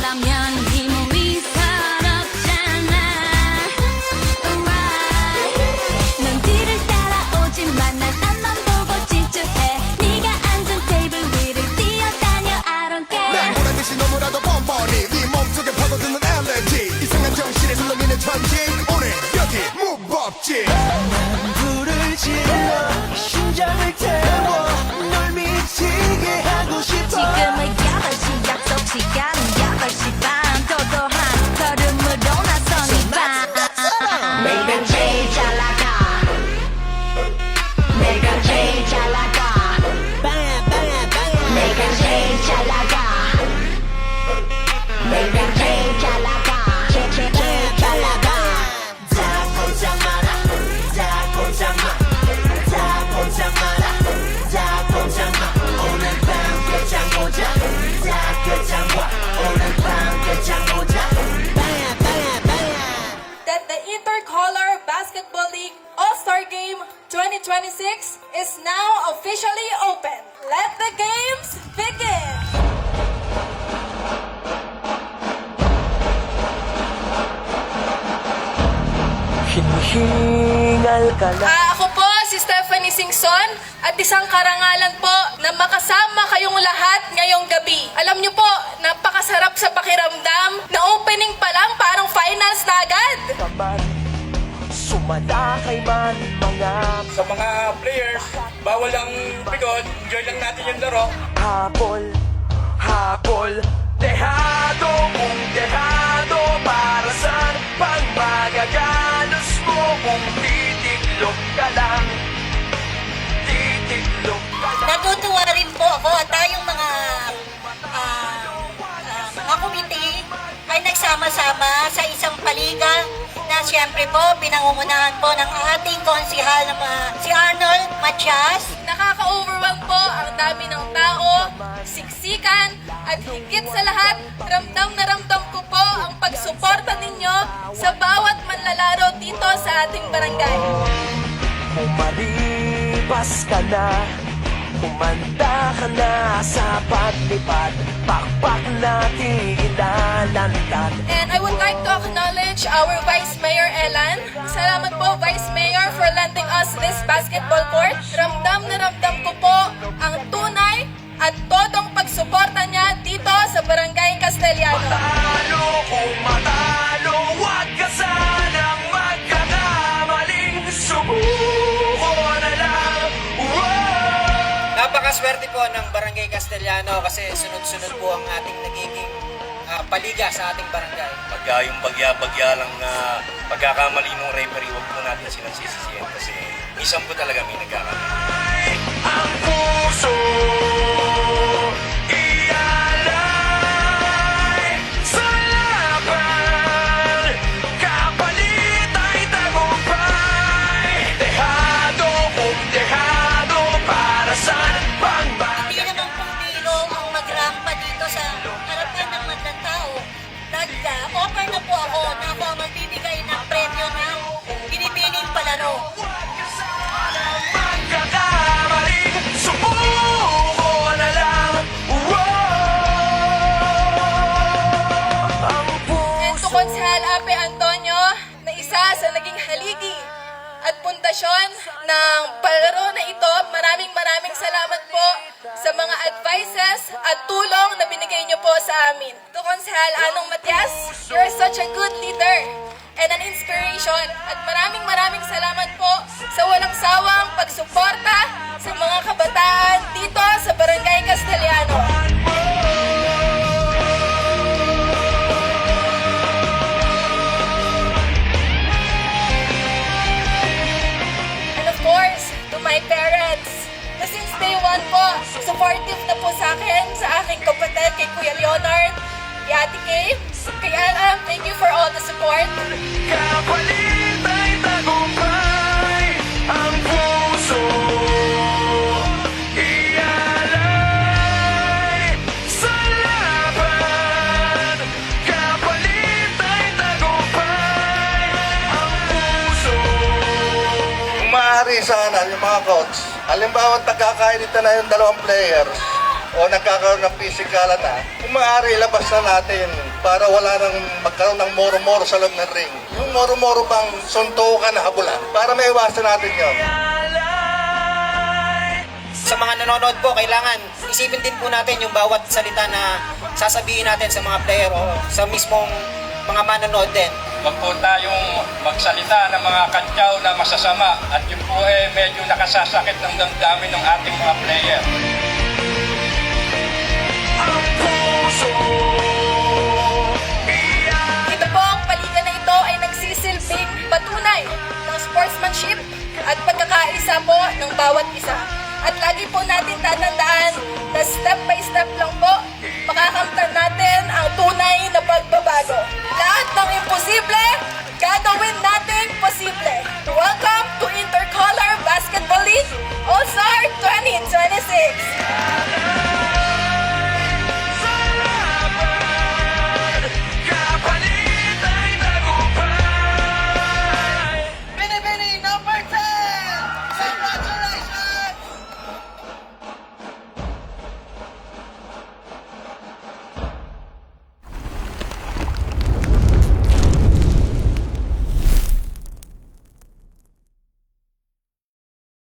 말하면 이 몸이 서럽잖아. Alright. 넌 뒤를 따라오지만 난 앞만 보고 질주해. 네가 앉은 테이블 위를 뛰어다녀. I don't care. 난 보란듯이 너무나도 뻔뻔히 네 몸속에 파고드는 엘레지 이상한 정신에 술렁이는 천지 오늘 여기 무법지 난 불을 질러 심장을 태워 널 미치게 하고 싶어 지금은 8시 약속 시간은 8시 반 도도한 걸음으로 나선 이밤 내가 제일 잘 나가 내가 제일 잘 나가 내가 제일 잘 나가 내가 제일 잘 나가 제일 잘 나가 다 포장 마라 다 포장 마 다 포장 마라 다 포장 마 오늘 밤 끝장 보자 다 끝장 봐 오늘 밤 끝장 보자 That the Intercolor Basketball League All-Star Game 2026 is now officially open. Let the games begin! Hinihingal ka lang Ako po si Stephanie Singson at isang karangalan po na makasama kayong lahat ngayong gabi. Alam niyo po, napakasarap sa pakiramdam na opening pa lang parang finals na agad. naman Sumalakay man mga Sa mga players, bawal ang pikon, enjoy lang natin yung laro. habol Habol Dehado kung dehado Para saan pang magagalos mo Kung titiklop ka lang Titiklop ka lang Natutuwa rin po ako at tayong mga committee ay nagsama-sama sa isang paliga na siyempre po pinangungunahan po ng ating konsihal na si Arnold Matias. Nakaka-overwhelm po ang dami ng tao, siksikan, at higit sa lahat, ramdam na ramdam ko po ang pagsuporta ninyo sa bawat manlalaro dito sa ating barangay. Umalipas ka na Kumanda ka na sa paglipad Pakpak natin ilalantad And I would like to acknowledge our Vice Mayor Elan. Salamat po, Vice Mayor, for lending us this basketball court. Ramdam na ramdam ko po ang tunay at todong pagsuporta niya dito sa Barangay Castellano. Matalo kung matalo Huwag ka sanang magkakamaling Subuko na lang Napakaswerte po ng Barangay Castellano kasi sunod-sunod po ang ating nagiging paliga sa ating barangay. Pagka yung bagya-bagya lang na pagkakamali ng referee, huwag po natin silang sisisiyan kasi minsan po talaga may nagkakamali. Ang puso ialay sa laban Kapalit ay tagumpay Dehado kung dehado Para saan pang Hindi naman pong biro ang magrampa dito sa harapan ng mga tao. Nag-offer na po ako na ako ang magbibigay ng premyo ng binibining palaro. magkakamaling Subuko na lang Ang And to puso Konsehal Ape Antonio, na isa sa naging haligi at pundasyon ng palaro na ito, maraming salamat po sa mga advices at tulong na binigay niyo po sa amin. To Konsehal Anong Matias, you're such a good leader and an inspiration. At maraming salamat po sa walang sawang pagsuporta sa mga kabataan dito sa Barangay Castellano. And of course, to my parents, na since day one po, supportive na po sa akin, sa aking kapatid, kay Kuya Leonard, kay Ate Kay, kay Alam, thank you for all the support. Kapalit ay tagumpay Ang puso ialay sa laban Kapalit ay tagumpay Ang puso Kung maaari sana yung mga coach, halimbawa nagkakainitan na yung dalawang players o nagkakaroon ng physical na, kung maaari ilabas na natin para wala nang magkaroon ng moro-moro sa loob ng ring. Yung moro-moro bang suntukan na habulan para maiwasan natin yun. Sa mga nanonood po, kailangan isipin din po natin yung bawat salita na sasabihin natin sa mga player o sa mismong mga manonood din. Huwag po tayong magsalita ng mga kantyaw na masasama at yun po medyo nakasasakit ng damdamin ng ating mga player. Ito po ang paliga na ito ay nagsisilbing patunay ng sportsmanship at pagkakaisa po ng bawat isa. At lagi po natin tatandaan na step by step lang po